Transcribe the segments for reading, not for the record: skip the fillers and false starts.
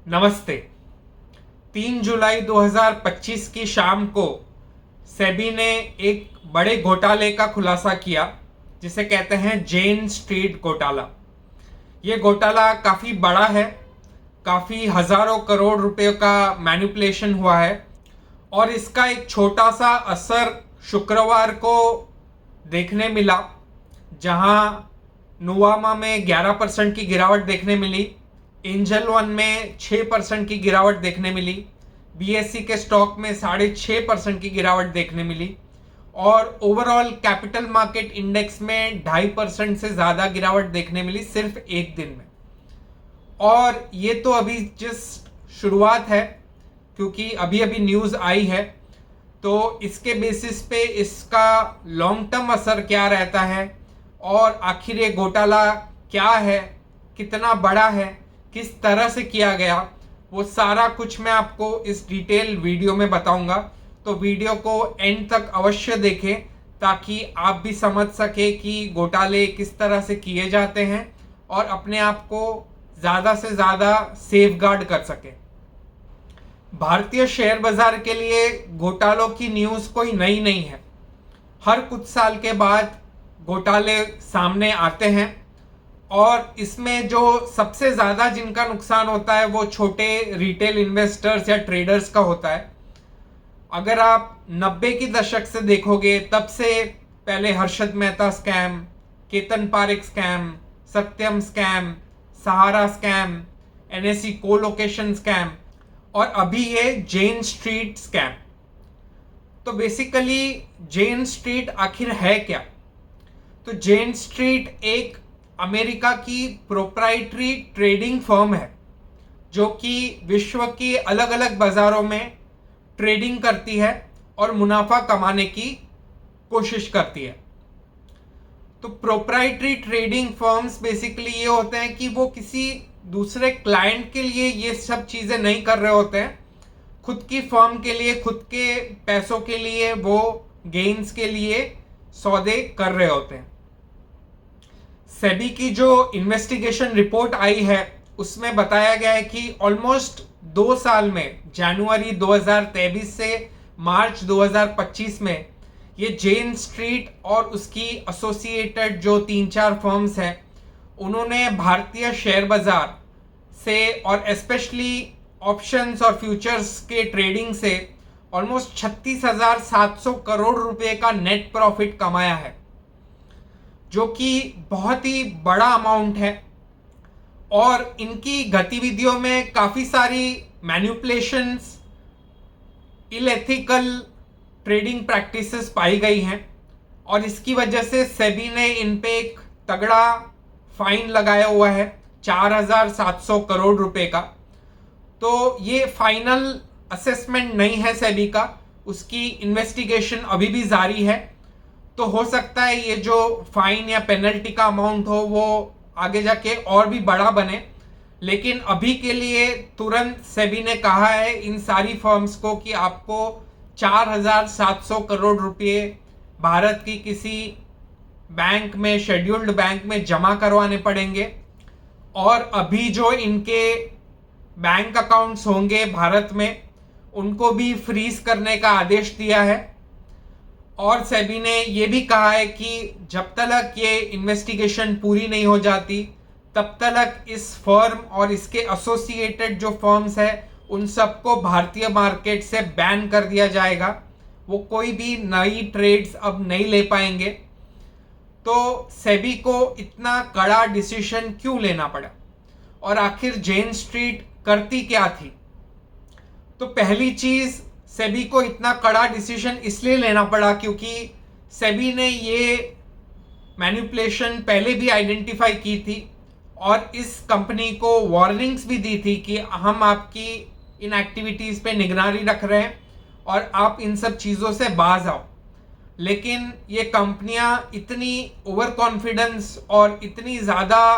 नमस्ते। 3 जुलाई 2025 की शाम को सेबी ने एक बड़े घोटाले का खुलासा किया जिसे कहते हैं जेन स्ट्रीट घोटाला। ये घोटाला काफ़ी बड़ा है, काफ़ी हजारों करोड़ रुपए का मैनिपुलेशन हुआ है और इसका एक छोटा सा असर शुक्रवार को देखने मिला, जहां नुवामा में 11% की गिरावट देखने मिली, एंजल वन में 6% की गिरावट देखने मिली, बीएससी के स्टॉक में 6.5% की गिरावट देखने मिली और ओवरऑल कैपिटल मार्केट इंडेक्स में 2.5% से ज़्यादा गिरावट देखने मिली सिर्फ एक दिन में। और ये तो अभी जस्ट शुरुआत है, क्योंकि अभी अभी न्यूज़ आई है, तो इसके बेसिस पे इसका लॉन्ग टर्म असर क्या रहता है और आखिर ये घोटाला क्या है, कितना बड़ा है, किस तरह से किया गया, वो सारा कुछ मैं आपको इस डिटेल वीडियो में बताऊंगा। तो वीडियो को एंड तक अवश्य देखें ताकि आप भी समझ सके कि घोटाले किस तरह से किए जाते हैं और अपने आप को ज़्यादा से ज़्यादा सेफगार्ड कर सकें। भारतीय शेयर बाजार के लिए घोटालों की न्यूज़ कोई नई नहीं है। हर कुछ साल के बाद घोटाले सामने आते हैं और इसमें जो सबसे ज़्यादा जिनका नुकसान होता है वो छोटे रिटेल इन्वेस्टर्स या ट्रेडर्स का होता है। अगर आप 90 की दशक से देखोगे, तब से पहले हर्षद मेहता स्कैम, केतन पारेख स्कैम, सत्यम स्कैम, सहारा स्कैम, एनएसई कोलोकेशन स्कैम और अभी ये जेन स्ट्रीट स्कैम। तो बेसिकली जेन स्ट्रीट आखिर है क्या? तो जेन स्ट्रीट एक अमेरिका की प्रोप्राइटरी ट्रेडिंग फर्म है जो कि विश्व के अलग अलग बाजारों में ट्रेडिंग करती है और मुनाफा कमाने की कोशिश करती है। तो प्रोप्राइटरी ट्रेडिंग फर्म्स बेसिकली ये होते हैं कि वो किसी दूसरे क्लाइंट के लिए ये सब चीज़ें नहीं कर रहे होते हैं, खुद की फर्म के लिए, खुद के पैसों के लिए, वो गेन्स के लिए सौदे कर रहे होते हैं। सेबी की जो इन्वेस्टिगेशन रिपोर्ट आई है उसमें बताया गया है कि ऑलमोस्ट 2 साल में, जनवरी 2023 से मार्च 2025 में, ये जेन स्ट्रीट और उसकी एसोसिएटेड जो 3-4 फर्म्स हैं, उन्होंने भारतीय शेयर बाजार से और स्पेशली ऑप्शंस और फ्यूचर्स के ट्रेडिंग से ऑलमोस्ट 36,700 करोड़ रुपए का नेट प्रॉफिट कमाया है, जो कि बहुत ही बड़ा अमाउंट है। और इनकी गतिविधियों में काफ़ी सारी मैनिपुलेशंस, इलएथिकल ट्रेडिंग प्रैक्टिसेस पाई गई हैं और इसकी वजह से सेबी ने इन पे एक तगड़ा फाइन लगाया हुआ है 4,700 करोड़ रुपए का। तो ये फाइनल असेसमेंट नहीं है सेबी का, उसकी इन्वेस्टिगेशन अभी भी जारी है। तो हो सकता है ये जो फाइन या पेनल्टी का अमाउंट हो वो आगे जाके और भी बड़ा बने, लेकिन अभी के लिए तुरंत सेबी ने कहा है इन सारी फर्म्स को कि आपको 4,700 करोड़ रुपए भारत की किसी बैंक में, शेड्यूल्ड बैंक में जमा करवाने पड़ेंगे और अभी जो इनके बैंक अकाउंट्स होंगे भारत में उनको भी फ्रीज करने का आदेश दिया है। और सेबी ने यह भी कहा है कि जब तक ये इन्वेस्टिगेशन पूरी नहीं हो जाती तब तक इस फर्म और इसके एसोसिएटेड जो फर्म्स है उन सबको भारतीय मार्केट से बैन कर दिया जाएगा। वो कोई भी नई ट्रेड्स अब नहीं ले पाएंगे। तो सेबी को इतना कड़ा डिसीजन क्यों लेना पड़ा और आखिर जेन स्ट्रीट करती क्या थी? तो पहली चीज, सेबी को इतना कड़ा डिसीजन इसलिए लेना पड़ा क्योंकि सेबी ने ये मैनिपुलेशन पहले भी आइडेंटिफाई की थी और इस कंपनी को वार्निंग्स भी दी थी कि हम आपकी इन एक्टिविटीज़ पे निगरानी रख रहे हैं और आप इन सब चीज़ों से बाज आओ। लेकिन ये कंपनियां इतनी ओवर कॉन्फिडेंस और इतनी ज़्यादा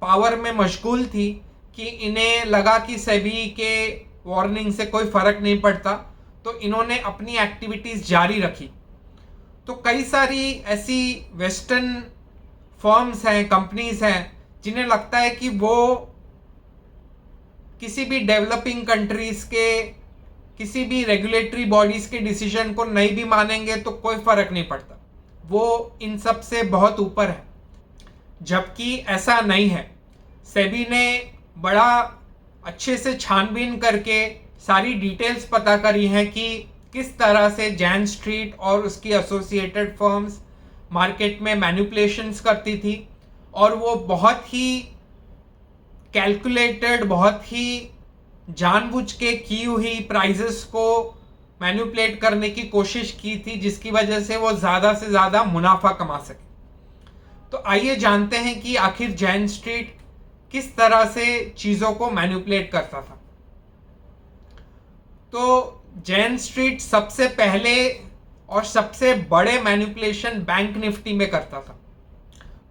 पावर में मशगूल थी कि इन्हें लगा कि सेबी के वार्निंग से कोई फ़र्क नहीं पड़ता, तो इन्होंने अपनी एक्टिविटीज़ जारी रखी। तो कई सारी ऐसी वेस्टर्न फर्म्स हैं, कंपनीज हैं, जिन्हें लगता है कि वो किसी भी डेवलपिंग कंट्रीज के किसी भी रेगुलेटरी बॉडीज के डिसीजन को नहीं भी मानेंगे तो कोई फर्क नहीं पड़ता, वो इन सब से बहुत ऊपर है। जबकि ऐसा नहीं है। सेबी ने बड़ा अच्छे से छानबीन करके सारी डिटेल्स पता करी हैं कि किस तरह से जैन स्ट्रीट और उसकी एसोसिएटेड फर्म्स मार्केट में मैनिपुलेशंस करती थी, और वो बहुत ही कैलकुलेटेड, बहुत ही जानबूझ के की हुई प्राइजेस को मैनिपुलेट करने की कोशिश की थी, जिसकी वजह से वो ज़्यादा से ज़्यादा मुनाफा कमा सके। तो आइए जानते हैं कि आखिर जैन स्ट्रीट किस तरह से चीज़ों को मैनिपुलेट करता था। तो जैन स्ट्रीट सबसे पहले और सबसे बड़े मैनिपुलेशन बैंक निफ्टी में करता था।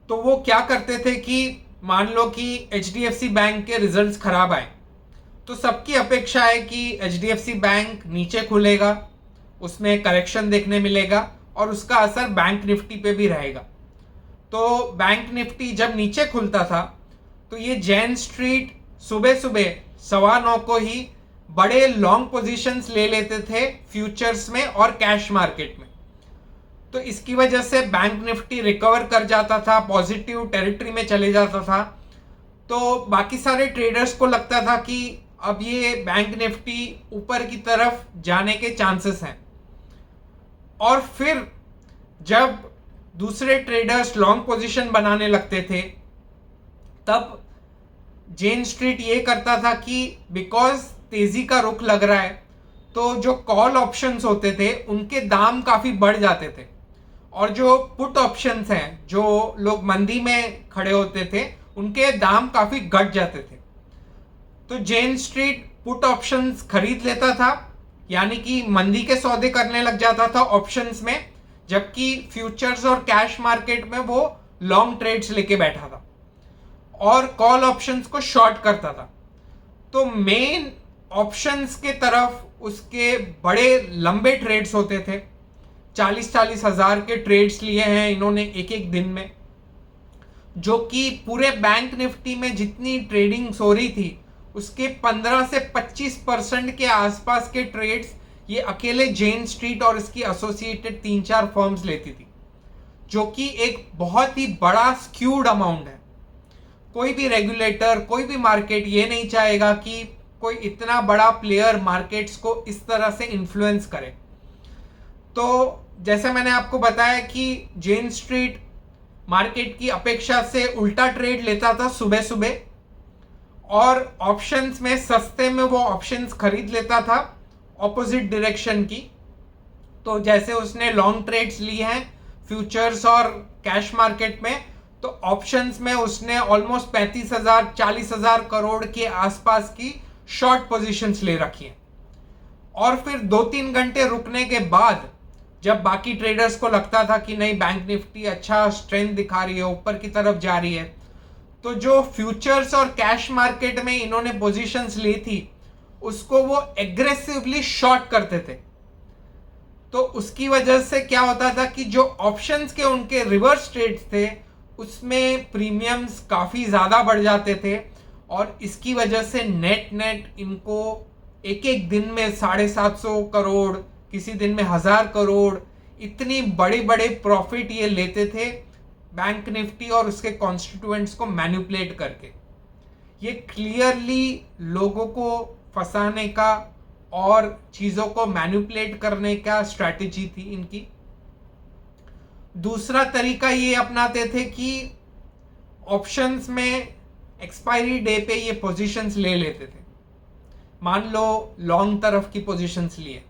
तो वो क्या करते थे कि मान लो कि HDFC बैंक के रिजल्ट्स खराब आए, तो सबकी अपेक्षा है कि HDFC बैंक नीचे खुलेगा, उसमें करेक्शन देखने मिलेगा और उसका असर बैंक निफ्टी पे भी रहेगा। तो बैंक निफ्टी जब नीचे खुलता था तो ये जैन स्ट्रीट सुबह सुबह 9:15 को ही बड़े लॉन्ग पोजीशंस ले लेते थे फ्यूचर्स में और कैश मार्केट में। तो इसकी वजह से बैंक निफ्टी रिकवर कर जाता था, पॉजिटिव टेरिटरी में चले जाता था। तो बाकी सारे ट्रेडर्स को लगता था कि अब ये बैंक निफ्टी ऊपर की तरफ जाने के चांसेस हैं। और फिर जब दूसरे ट्रेडर्स लॉन्ग पोजीशन बनाने लगते थे, तब जैन स्ट्रीट ये करता था कि बिकॉज तेजी का रुख लग रहा है, तो जो कॉल ऑप्शंस होते थे उनके दाम काफी बढ़ जाते थे, और जो पुट ऑप्शंस हैं, जो लोग मंदी में खड़े होते थे, उनके दाम काफी घट जाते थे। तो जैन स्ट्रीट पुट ऑप्शंस खरीद लेता था, यानी कि मंदी के सौदे करने लग जाता था ऑप्शंस में, जबकि फ्यूचर्स और कैश मार्केट में वो लॉन्ग ट्रेड्स लेके बैठा था और कॉल ऑप्शंस को शॉर्ट करता था। तो मेन ऑप्शंस के तरफ उसके बड़े लंबे ट्रेड्स होते थे। 40-40 हज़ार के ट्रेड्स लिए हैं इन्होंने एक एक दिन में, जो कि पूरे बैंक निफ्टी में जितनी ट्रेडिंग हो रही थी उसके 15 से 25% के आसपास के ट्रेड्स ये अकेले जैन स्ट्रीट और इसकी एसोसिएटेड 3-4 फर्म्स लेती थी, जो कि एक बहुत ही बड़ा स्क्यूड अमाउंट है। कोई भी रेगुलेटर, कोई भी मार्केट ये नहीं चाहेगा कि कोई इतना बड़ा प्लेयर मार्केट्स को इस तरह से इन्फ्लुएंस करे। तो जैसे मैंने आपको बताया कि जैन स्ट्रीट मार्केट की अपेक्षा से उल्टा ट्रेड लेता था सुबह सुबह, और ऑप्शंस में सस्ते में वो ऑप्शंस खरीद लेता था ऑपोजिट डायरेक्शन की। तो जैसे उसने लॉन्ग ट्रेड्स लिए हैं फ्यूचर्स और कैश मार्केट में, तो ऑप्शंस में उसने ऑलमोस्ट 35,000 40,000 करोड़ के आसपास की शॉर्ट पोजीशंस ले रखी हैं। और फिर 2-3 घंटे रुकने के बाद जब बाकी ट्रेडर्स को लगता था कि नहीं, बैंक निफ्टी अच्छा स्ट्रेंथ दिखा रही है, ऊपर की तरफ जा रही है, तो जो फ्यूचर्स और कैश मार्केट में इन्होंने पोजीशंस ली थी उसको वो एग्रेसिवली शॉर्ट करते थे। तो उसकी वजह से क्या होता था कि जो ऑप्शंस के उनके रिवर्स ट्रेड्स थे उसमें प्रीमियम्स काफ़ी ज़्यादा बढ़ जाते थे, और इसकी वजह से नेट इनको एक एक दिन में 750 करोड़, किसी दिन में 1000 करोड़, इतनी बड़े बड़े प्रॉफिट ये लेते थे बैंक निफ्टी और उसके कॉन्स्टिट्यूएंट्स को मैनिपुलेट करके। ये क्लियरली लोगों को फंसाने का और चीज़ों को मैनिपुलेट करने का स्ट्रैटेजी थी इनकी। दूसरा तरीका ये अपनाते थे कि ऑप्शंस में एक्सपायरी डे पे ये पोजीशंस ले लेते थे। मान लो लॉन्ग तरफ की पोजीशंस लिए,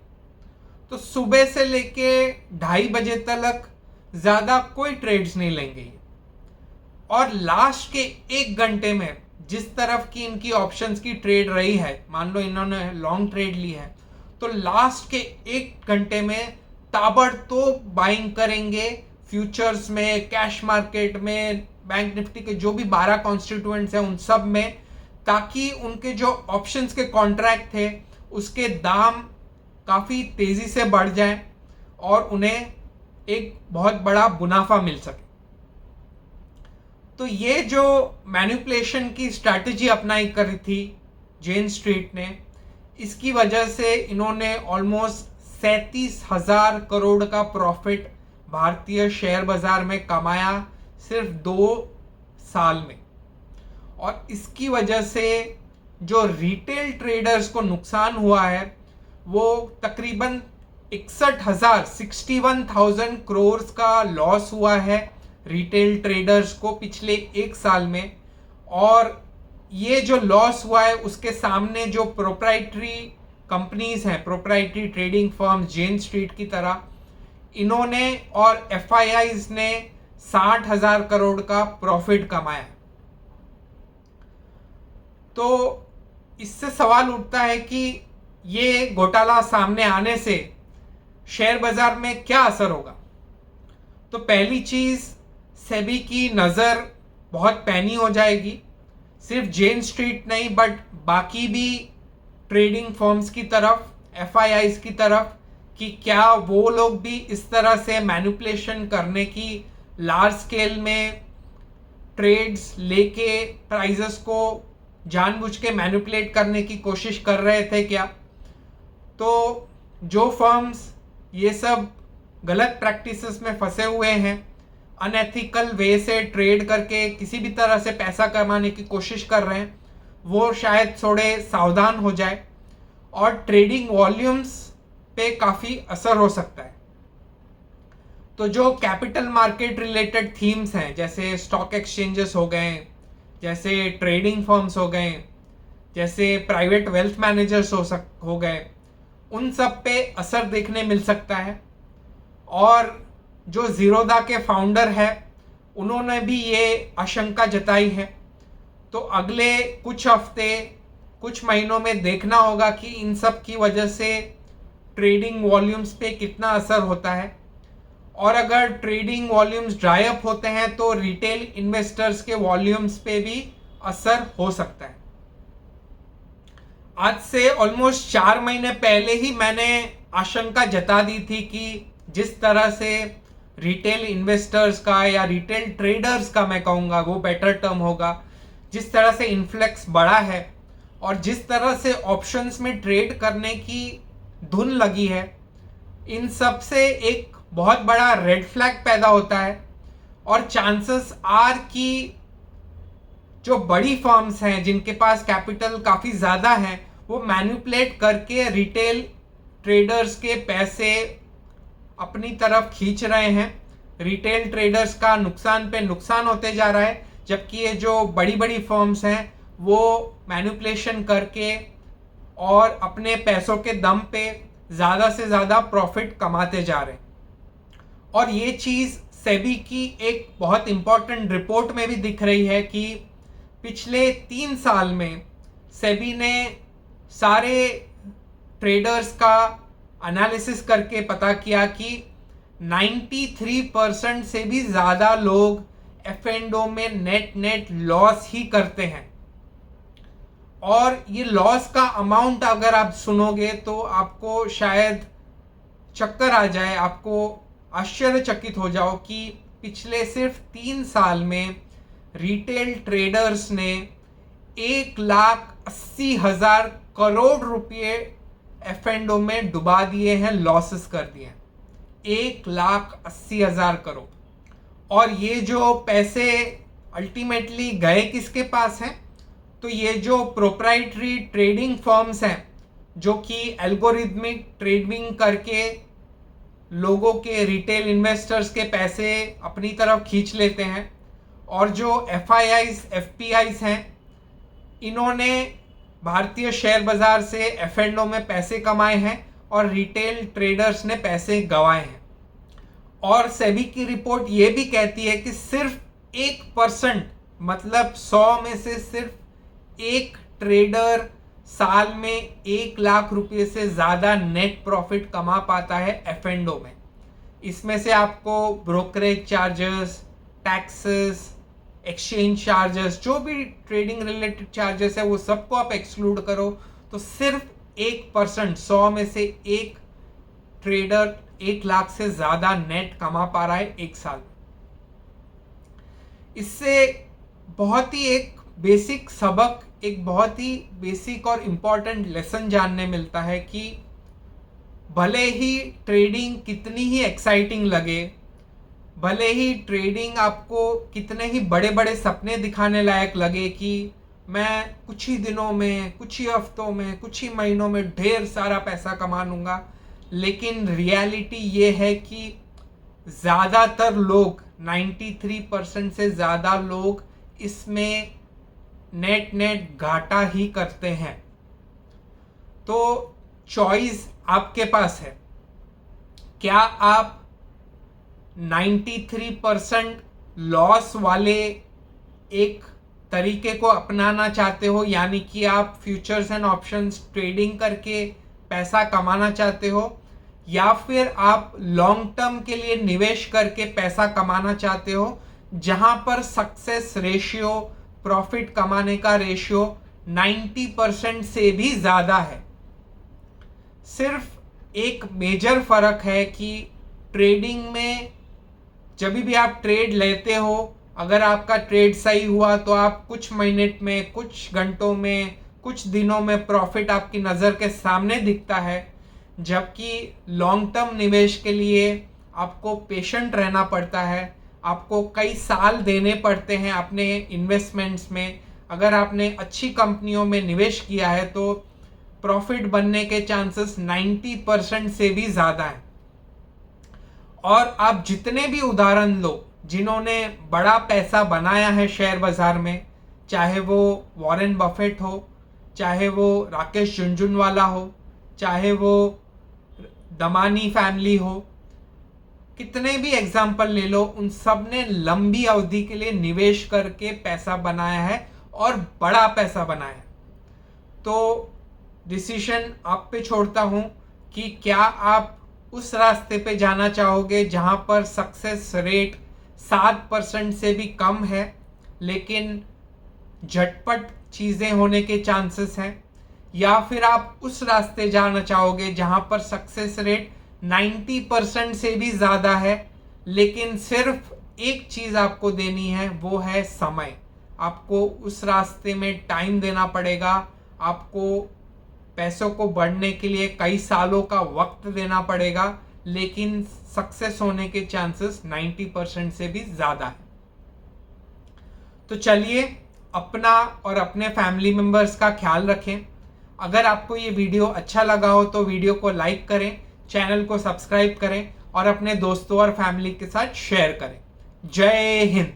तो सुबह से लेके 2:30 बजे तक ज़्यादा कोई ट्रेड्स नहीं लेंगे ये, और लास्ट के 1 घंटे में जिस तरफ की इनकी ऑप्शंस की ट्रेड रही है, मान लो इन्होंने लॉन्ग ट्रेड ली है, तो लास्ट के 1 घंटे में ताबड़तोड़ बाइंग करेंगे फ्यूचर्स में, कैश मार्केट में, बैंक निफ्टी के जो भी 12 कॉन्स्टिट्यूएंट्स हैं उन सब में, ताकि उनके जो ऑप्शंस के कॉन्ट्रैक्ट थे उसके दाम काफ़ी तेज़ी से बढ़ जाएं और उन्हें एक बहुत बड़ा मुनाफा मिल सके। तो ये जो मैनिपुलेशन की स्ट्रैटेजी अपनाई करी थी जेन स्ट्रीट ने, इसकी वजह से इन्होंने ऑलमोस्ट 37,000 करोड़ का प्रॉफिट भारतीय शेयर बाजार में कमाया सिर्फ 2 साल में। और इसकी वजह से जो रिटेल ट्रेडर्स को नुकसान हुआ है वो तकरीबन 61,000 करोड़ का लॉस हुआ है रिटेल ट्रेडर्स को पिछले 1 साल में। और ये जो लॉस हुआ है उसके सामने जो प्रोप्राइटरी कंपनीज हैं, प्रोप्राइटरी ट्रेडिंग फर्म जेन स्ट्रीट की तरह, इन्होंने और एफआईआईज ने 60,000 करोड़ का प्रॉफिट कमाया। तो इससे सवाल उठता है कि ये घोटाला सामने आने से शेयर बाजार में क्या असर होगा। तो पहली चीज, सेबी की नज़र बहुत पैनी हो जाएगी, सिर्फ जेन स्ट्रीट नहीं बट बाकी भी ट्रेडिंग फर्म्स की तरफ, एफआईआईज की तरफ, कि क्या वो लोग भी इस तरह से मैनिपुलेशन करने की, लार्ज स्केल में ट्रेड्स लेके प्राइजेस को जानबूझ के मैनिपुलेट करने की कोशिश कर रहे थे क्या। तो जो फर्म्स ये सब गलत प्रैक्टिसेस में फंसे हुए हैं, अनएथिकल वे से ट्रेड करके किसी भी तरह से पैसा कमाने की कोशिश कर रहे हैं, वो शायद थोड़े सावधान हो जाए और ट्रेडिंग वॉल्यूम्स पे काफ़ी असर हो सकता है। तो जो कैपिटल मार्केट रिलेटेड थीम्स हैं, जैसे स्टॉक एक्सचेंजेस हो गए, जैसे ट्रेडिंग फर्म्स हो गए, जैसे प्राइवेट वेल्थ मैनेजर्स हो गए, उन सब पे असर देखने मिल सकता है। और जो ज़ीरोधा के फाउंडर है उन्होंने भी ये आशंका जताई है। तो अगले कुछ हफ्ते, कुछ महीनों में देखना होगा कि इन सब की वजह से ट्रेडिंग वॉल्यूम्स पे कितना असर होता है। और अगर ट्रेडिंग वॉल्यूम्स ड्राई अप होते हैं तो रिटेल इन्वेस्टर्स के वॉल्यूम्स पे भी असर हो सकता है। आज से ऑलमोस्ट 4 महीने पहले ही मैंने आशंका जता दी थी कि जिस तरह से रिटेल इन्वेस्टर्स का या रिटेल ट्रेडर्स का, मैं कहूँगा वो बेटर टर्म होगा, जिस तरह से इन्फ्लेक्स बढ़ा है और जिस तरह से ऑप्शंस में ट्रेड करने की धुन लगी है, इन सब से एक बहुत बड़ा रेड फ्लैग पैदा होता है। और चांसेस आर कि जो बड़ी फर्म्स हैं जिनके पास कैपिटल काफ़ी ज़्यादा है, वो मैनिपुलेट करके रिटेल ट्रेडर्स के पैसे अपनी तरफ खींच रहे हैं। रिटेल ट्रेडर्स का नुकसान पे नुकसान होते जा रहा है, जबकि ये जो बड़ी बड़ी फर्म्स हैं वो मैनिपुलेशन करके और अपने पैसों के दम पे ज़्यादा से ज़्यादा प्रॉफिट कमाते जा रहे हैं। और ये चीज़ सेबी की एक बहुत इंपॉर्टेंट रिपोर्ट में भी दिख रही है कि पिछले 3 साल में सेबी ने सारे ट्रेडर्स का एनालिसिस करके पता किया कि 93% से भी ज़्यादा लोग एफ&ओ में नेट लॉस ही करते हैं। और ये लॉस का अमाउंट अगर आप सुनोगे तो आपको शायद चक्कर आ जाए, आपको आश्चर्यचकित हो जाओ कि पिछले सिर्फ 3 साल में रिटेल ट्रेडर्स ने 1,80,000 करोड़ रुपए एफ&ओ में डुबा दिए हैं, लॉसेस कर दिए हैं 1,80,000 करोड़। और ये जो पैसे अल्टीमेटली गए किसके पास हैं? तो ये जो प्रोप्राइटरी ट्रेडिंग फर्म्स हैं जो कि एल्गोरिथमिक ट्रेडिंग करके लोगों के, रिटेल इन्वेस्टर्स के पैसे अपनी तरफ खींच लेते हैं, और जो एफआईआईज, एफपीआईज हैं, इन्होंने भारतीय शेयर बाजार से एफ&ओ में पैसे कमाए हैं और रिटेल ट्रेडर्स ने पैसे गंवाए हैं। और सेबी की रिपोर्ट ये भी कहती है कि सिर्फ 1%, मतलब 100 में से सिर्फ एक ट्रेडर साल में 1 लाख रुपए से ज़्यादा नेट प्रॉफिट कमा पाता है एफ&ओ में। इसमें से आपको brokerage charges, taxes, exchange charges, जो भी ट्रेडिंग रिलेटेड चार्जेस है वो सबको आप एक्सक्लूड करो तो सिर्फ 1%, 100 में से एक ट्रेडर 1 लाख से ज़्यादा नेट कमा पा रहा है 1 साल में। इससे बहुत ही एक बेसिक सबक एक बहुत ही बेसिक और इम्पॉर्टेंट लेसन जानने मिलता है कि भले ही ट्रेडिंग कितनी ही एक्साइटिंग लगे, भले ही ट्रेडिंग आपको कितने ही बड़े बड़े सपने दिखाने लायक लगे कि मैं कुछ ही दिनों में, कुछ ही हफ्तों में, कुछ ही महीनों में ढेर सारा पैसा कमा लूँगा, लेकिन रियलिटी ये है कि ज़्यादातर लोग 93% से ज़्यादा लोग इसमें नेट घाटा ही करते हैं। तो चॉइस आपके पास है। क्या आप 93% लॉस वाले एक तरीके को अपनाना चाहते हो, यानी कि आप फ्यूचर्स एंड ऑप्शंस ट्रेडिंग करके पैसा कमाना चाहते हो, या फिर आप लॉन्ग टर्म के लिए निवेश करके पैसा कमाना चाहते हो जहां पर सक्सेस रेशियो, प्रॉफिट कमाने का रेशियो 90% से भी ज़्यादा है। सिर्फ एक मेजर फर्क है कि ट्रेडिंग में जब भी आप ट्रेड लेते हो, अगर आपका ट्रेड सही हुआ तो आप कुछ मिनट में, कुछ घंटों में, कुछ दिनों में प्रॉफिट आपकी नज़र के सामने दिखता है, जबकि लॉन्ग टर्म निवेश के लिए आपको पेशेंट रहना पड़ता है, आपको कई साल देने पड़ते हैं अपने इन्वेस्टमेंट्स में। अगर आपने अच्छी कंपनियों में निवेश किया है तो प्रॉफिट बनने के चांसेस 90% से भी ज़्यादा है। और आप जितने भी उदाहरण लो जिन्होंने बड़ा पैसा बनाया है शेयर बाजार में, चाहे वो वॉरेन बफेट हो, चाहे वो राकेश झुनझुनवाला हो, चाहे वो दमानी फैमिली हो, कितने भी एग्जाम्पल ले लो, उन सब ने लंबी अवधि के लिए निवेश करके पैसा बनाया है और बड़ा पैसा बनाया है। तो डिसीजन आप पे छोड़ता हूं कि क्या आप उस रास्ते पे जाना चाहोगे जहां पर सक्सेस रेट 7% से भी कम है लेकिन झटपट चीज़ें होने के चांसेस हैं, या फिर आप उस रास्ते जाना चाहोगे जहां पर सक्सेस रेट 90% से भी ज़्यादा है लेकिन सिर्फ एक चीज़ आपको देनी है, वो है समय। आपको उस रास्ते में टाइम देना पड़ेगा, आपको पैसों को बढ़ने के लिए कई सालों का वक्त देना पड़ेगा, लेकिन सक्सेस होने के चांसेस 90% से भी ज़्यादा है। तो चलिए अपना और अपने फैमिली मेंबर्स का ख्याल रखें। अगर आपको ये वीडियो अच्छा लगा हो तो वीडियो को लाइक करें, चैनल को सब्सक्राइब करें और अपने दोस्तों और फैमिली के साथ शेयर करें। जय हिंद।